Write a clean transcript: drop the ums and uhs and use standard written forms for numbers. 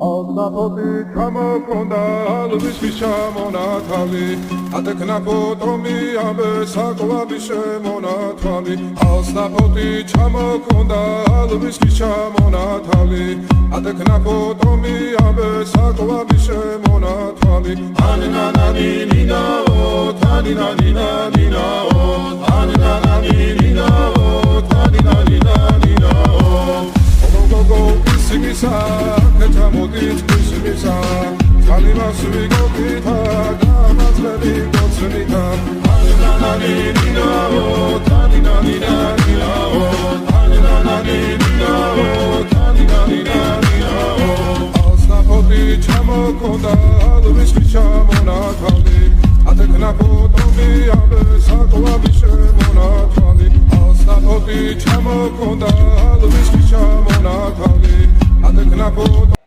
Alnapoti ჩამოქონდა ალვისის ჩამონათალი ატეკნა ფოტომი ამე საკვები შემონათალი Alnapoti ჩამოქონდა ალვისის ჩამონათალი ატეკნა ფოტომი ამე საკვები შემონათალი ანინანინინაო თანინანინანინაო ანინანინინაო თანინანინანინაო Go Simisa, Netamodit, Simisa, Kalimas, Vigopita, Damas, Lady, Gotsunita, Ananina, Taninanina, Ananina, Taninanina, Alsnapoti, Chamokonda, Luis Chamonatali, Ateknapotomi, Abe, Sakwa, Bishemonatali, Alsnapoti, Chamokonda.